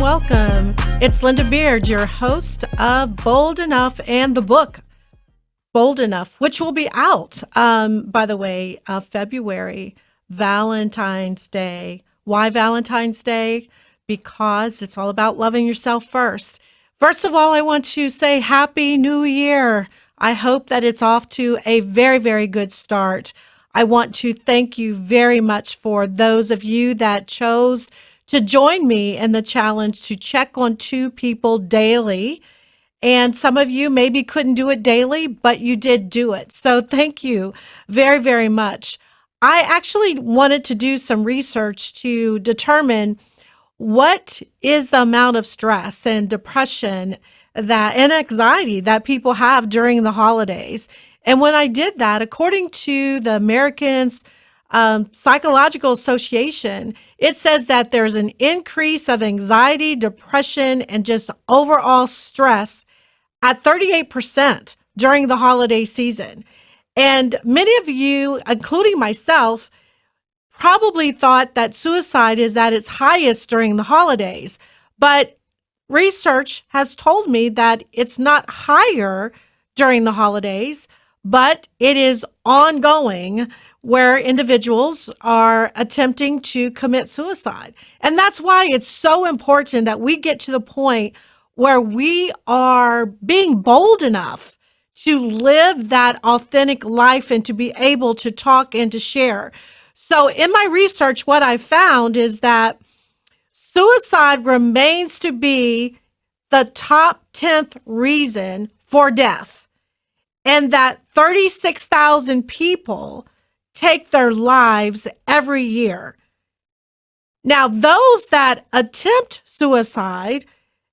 welcome. It's Linda Beard, your host of Bold Enough and the book Bold Enough, which will be out, by the way, February, Valentine's Day. Why Valentine's Day? Because it's all about loving yourself first. First of all, I want to say Happy New Year. I hope that it's off to a very, very good start. I want to thank you very much for those of you that chose to join me in the challenge to check on two people daily. And some of you maybe couldn't do it daily, but you did do it. So thank you very, very much. I actually wanted to do some research to determine what is the amount of stress and depression and anxiety that people have during the holidays. And when I did that, according to the Americans Psychological Association, it says that there's an increase of anxiety, depression, and just overall stress at 38% during the holiday season. And many of you, including myself, probably thought that suicide is at its highest during the holidays. But research has told me that it's not higher during the holidays, but it is ongoing where individuals are attempting to commit suicide. And that's why it's so important that we get to the point where we are being bold enough to live that authentic life and to be able to talk and to share. So in my research, what I found is that suicide remains to be the top 10th reason for death, and that 36,000 people take their lives every year. Now, those that attempt suicide,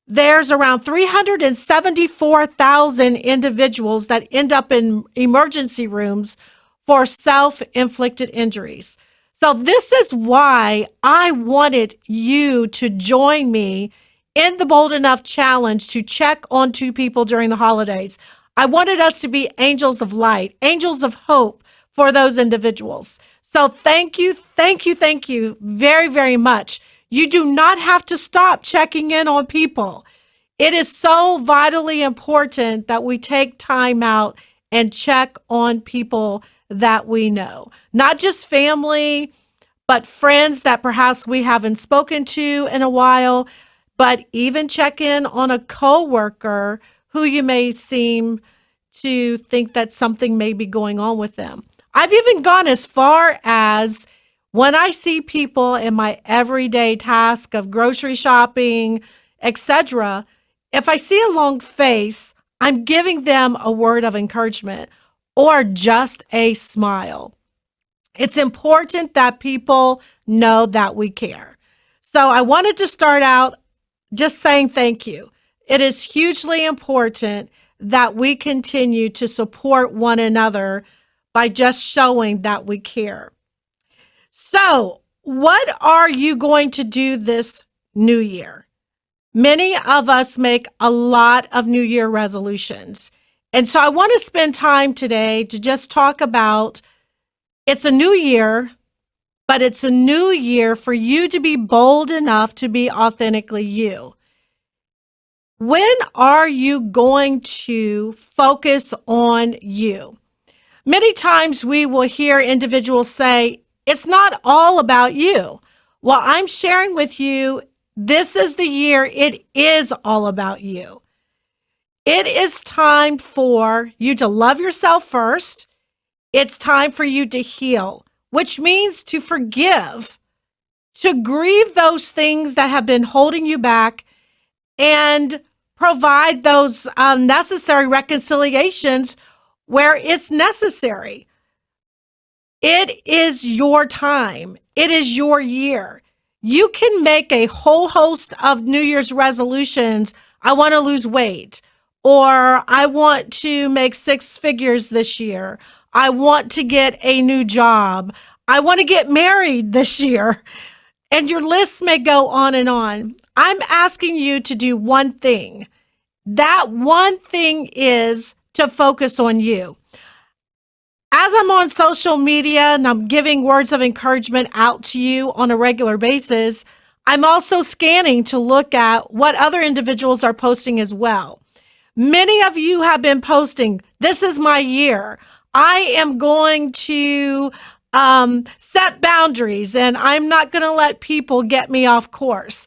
there's around 374,000 individuals that end up in emergency rooms for self-inflicted injuries. So this is why I wanted you to join me in the Bold Enough Challenge to check on two people during the holidays. I wanted us to be angels of light, angels of hope for those individuals. So thank you very, very much. You do not have to stop checking in on people. It is so vitally important that we take time out and check on people that we know, not just family, but friends that perhaps we haven't spoken to in a while, but even check in on a coworker who you may seem to think that something may be going on with them. I've even gone as far as when I see people in my everyday task of grocery shopping, etc., if I see a long face, I'm giving them a word of encouragement or just a smile. It's important that people know that we care. So I wanted to start out just saying thank you. It is hugely important that we continue to support one another by just showing that we care. So, what are you going to do this new year? Many of us make a lot of New Year resolutions. And so I want to spend time today to just talk about it's a new year, but it's a new year for you to be bold enough to be authentically you. When are you going to focus on you? Many times we will hear individuals say, it's not all about you. Well, I'm sharing with you, this is the year it is all about you. It is time for you to love yourself first. It's time for you to heal, which means to forgive, to grieve those things that have been holding you back, and provide those necessary reconciliations where it's necessary. It is your time. It is your year. You can make a whole host of New Year's resolutions. I want to lose weight, or I want to make 6 figures this year. I want to get a new job. I want to get married this year. And your list may go on and on. I'm asking you to do one thing. That one thing is to focus on you. As I'm on social media and I'm giving words of encouragement out to you on a regular basis, I'm also scanning to look at what other individuals are posting as well. Many of you have been posting, this is my year. I am going to set boundaries and I'm not going to let people get me off course.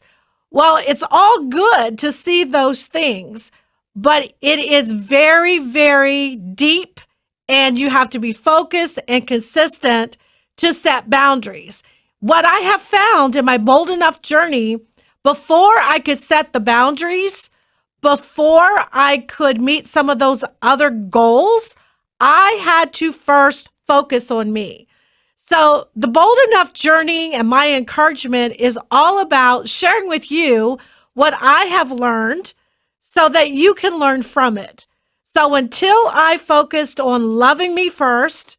Well, it's all good to see those things, but it is very, very deep and you have to be focused and consistent to set boundaries. What I have found in my bold enough journey, before I could set the boundaries, before I could meet some of those other goals, I had to first focus on me. So, the bold enough journey and my encouragement is all about sharing with you what I have learned so that you can learn from it. So, until I focused on loving me first,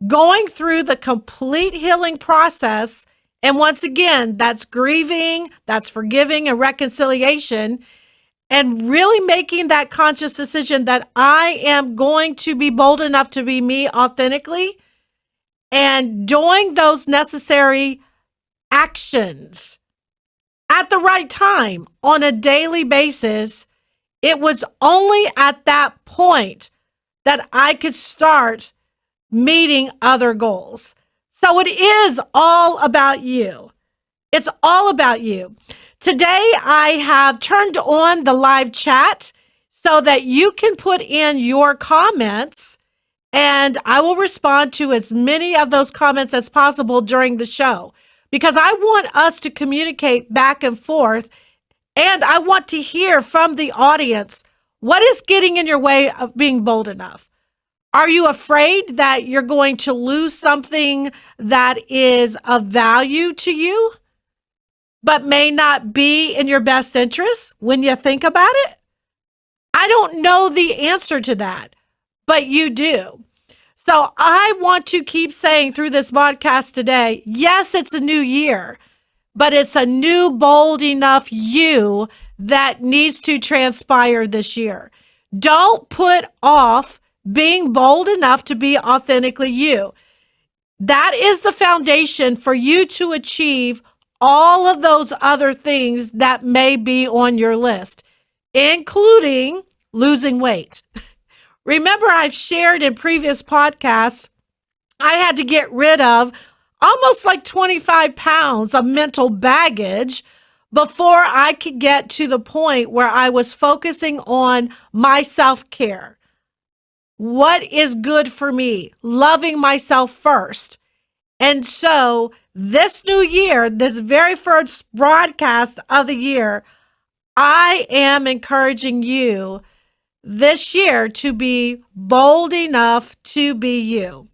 going through the complete healing process, and once again, that's grieving, that's forgiving and reconciliation, and really making that conscious decision that I am going to be bold enough to be me authentically and doing those necessary actions at the right time on a daily basis. It was only at that point that I could start meeting other goals. So it is all about you. It's all about you. Today, I have turned on the live chat so that you can put in your comments and I will respond to as many of those comments as possible during the show because I want us to communicate back and forth and I want to hear from the audience what is getting in your way of being bold enough. Are you afraid that you're going to lose something that is of value to you, but may not be in your best interest when you think about it? I don't know the answer to that, but you do. So I want to keep saying through this podcast today, yes, it's a new year, but it's a new, bold enough you that needs to transpire this year. Don't put off being bold enough to be authentically you. That is the foundation for you to achieve all of those other things that may be on your list, including losing weight. Remember, I've shared in previous podcasts, I had to get rid of almost like 25 pounds of mental baggage before I could get to the point where I was focusing on my self-care. What is good for me? Loving myself first. And so this new year, this very first broadcast of the year, I am encouraging you this year to be bold enough to be you.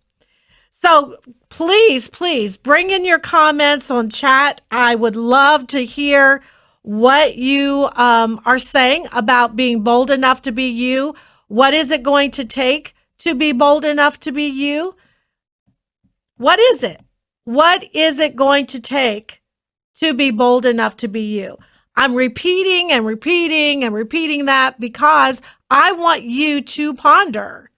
So please, please bring in your comments on chat. I would love to hear what you are saying about being bold enough to be you. What is it going to take to be bold enough to be you? What is it? What is it going to take to be bold enough to be you? I'm repeating and repeating and repeating that because I want you to ponder.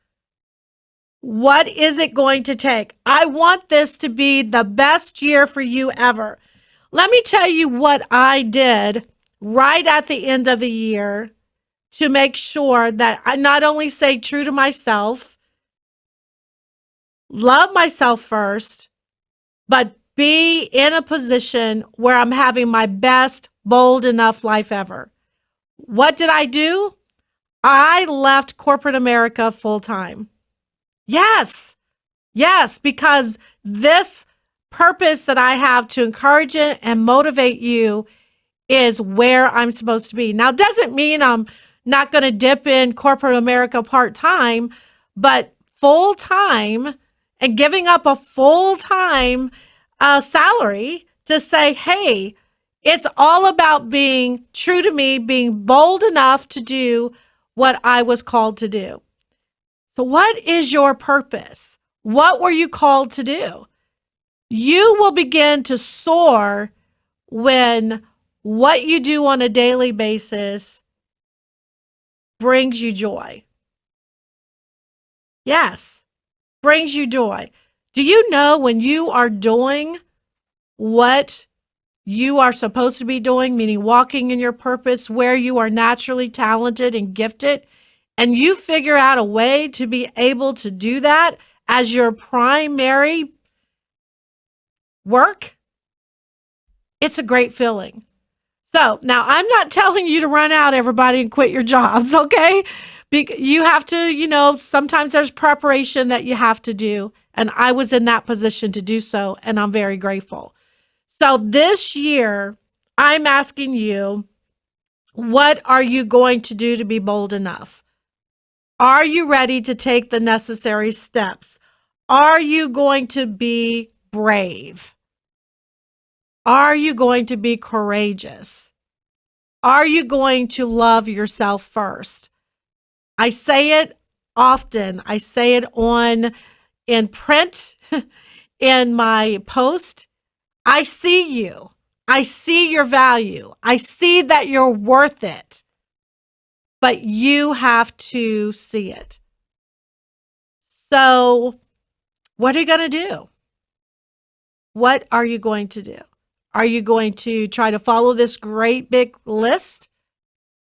What is it going to take? I want this to be the best year for you ever. Let me tell you what I did right at the end of the year to make sure that I not only stay true to myself, love myself first, but be in a position where I'm having my best, bold enough life ever. What did I do? I left corporate America full time. Yes, because this purpose that I have to encourage it and motivate you is where I'm supposed to be. Now, it doesn't mean I'm not going to dip in corporate America part-time, but full-time and giving up a full-time salary to say, hey, it's all about being true to me, being bold enough to do what I was called to do. So what is your purpose? What were you called to do? You will begin to soar when what you do on a daily basis brings you joy. Yes, brings you joy. Do you know when you are doing what you are supposed to be doing, meaning walking in your purpose, where you are naturally talented and gifted, and you figure out a way to be able to do that as your primary work, it's a great feeling. So now I'm not telling you to run out, everybody, and quit your jobs, okay? You have to, sometimes there's preparation that you have to do. And I was in that position to do so, and I'm very grateful. So this year, I'm asking you, what are you going to do to be bold enough? Are you ready to take the necessary steps? Are you going to be brave? Are you going to be courageous? Are you going to love yourself first? I say it often. I say it in print, in my post. I see you. I see your value. I see that you're worth it. But you have to see it. So, what are you going to do? What are you going to do? Are you going to try to follow this great big list,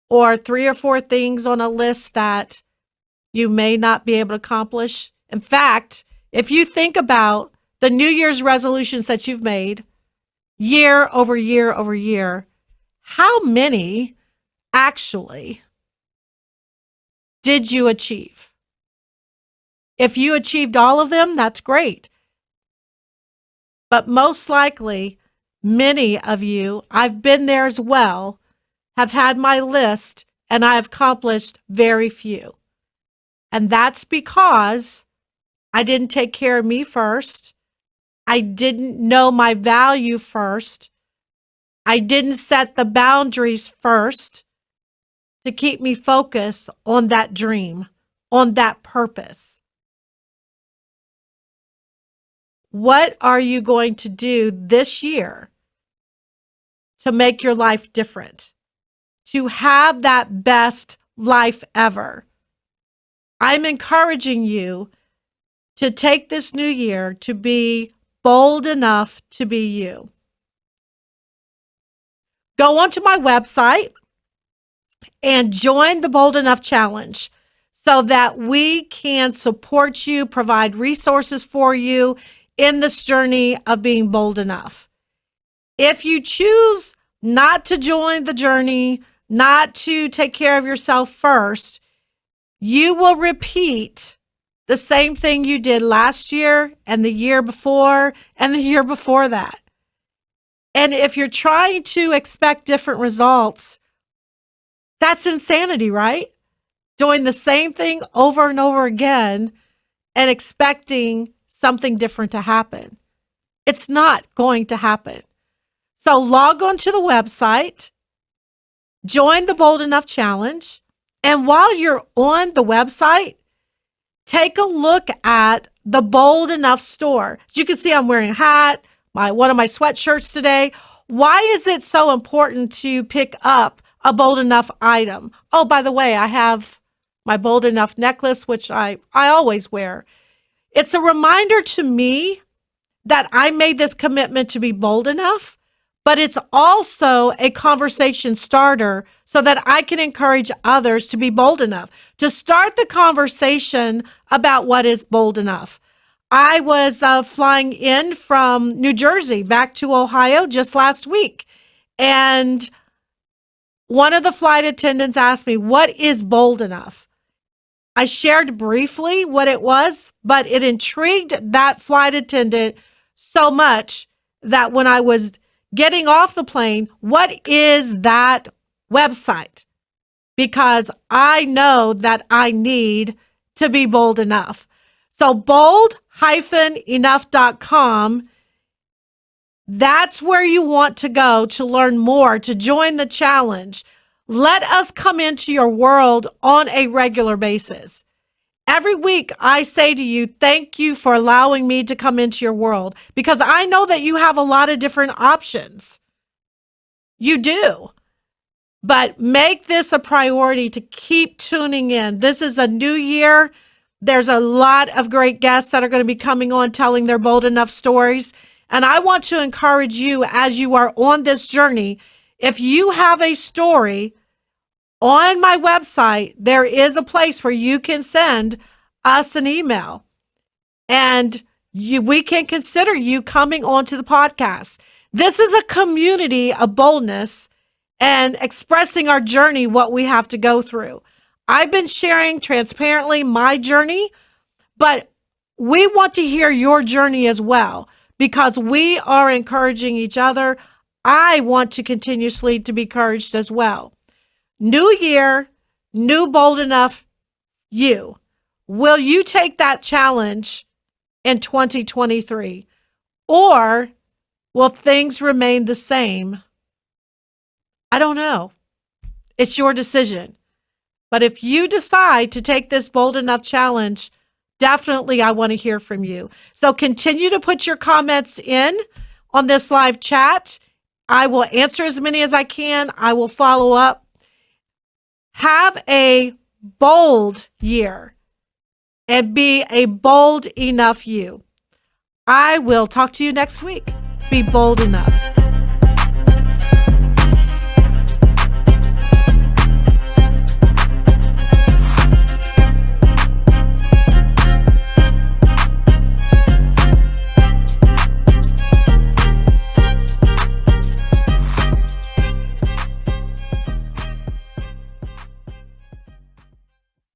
or 3 or 4 things on a list that you may not be able to accomplish? In fact, if you think about the New Year's resolutions that you've made year over year over year, how many actually did you achieve? If you achieved all of them, that's great. But most likely, many of you, I've been there as well, have had my list and I've accomplished very few. And that's because I didn't take care of me first. I didn't know my value first. I didn't set the boundaries first to keep me focused on that dream, on that purpose. What are you going to do this year to make your life different? To have that best life ever? I'm encouraging you to take this new year to be bold enough to be you. Go onto my website and join the Bold Enough Challenge so that we can support you, provide resources for you in this journey of being bold enough. If you choose not to join the journey, not to take care of yourself first, you will repeat the same thing you did last year and the year before and the year before that. And if you're trying to expect different results, that's insanity, right? Doing the same thing over and over again and expecting something different to happen. It's not going to happen. So log on to the website, join the Bold Enough Challenge, and while you're on the website, take a look at the Bold Enough store. As you can see, I'm wearing a hat, one of my sweatshirts today. Why is it so important to pick up a Bold Enough item? Oh, by the way, I have my Bold Enough necklace, which I always wear. It's a reminder to me that I made this commitment to be bold enough, but it's also a conversation starter so that I can encourage others to be bold enough, to start the conversation about what is bold enough. I was flying in from New Jersey back to Ohio just last week, and one of the flight attendants asked me, what is bold enough? I shared briefly what it was, but it intrigued that flight attendant so much that when I was getting off the plane, what is that website? Because I know that I need to be bold enough. So bold-enough.com, that's where you want to go to learn more, to join the challenge. Let us come into your world on a regular basis. Every week, I say to you, thank you for allowing me to come into your world, because I know that you have a lot of different options. You do. But make this a priority to keep tuning in. This is a new year. There's a lot of great guests that are going to be coming on telling their bold enough stories. And I want to encourage you as you are on this journey. If you have a story, on my website, there is a place where you can send us an email, and we can consider you coming onto the podcast. This is a community of boldness and expressing our journey, what we have to go through. I've been sharing transparently my journey, but we want to hear your journey as well, because we are encouraging each other. I want to continuously to be encouraged as well. New year, new bold enough you. Will you take that challenge in 2023? Or will things remain the same? I don't know. It's your decision. But if you decide to take this bold enough challenge, definitely I want to hear from you. So continue to put your comments in on this live chat. I will answer as many as I can. I will follow up. Have a bold year and be a bold enough you. I will talk to you next week. Be bold enough.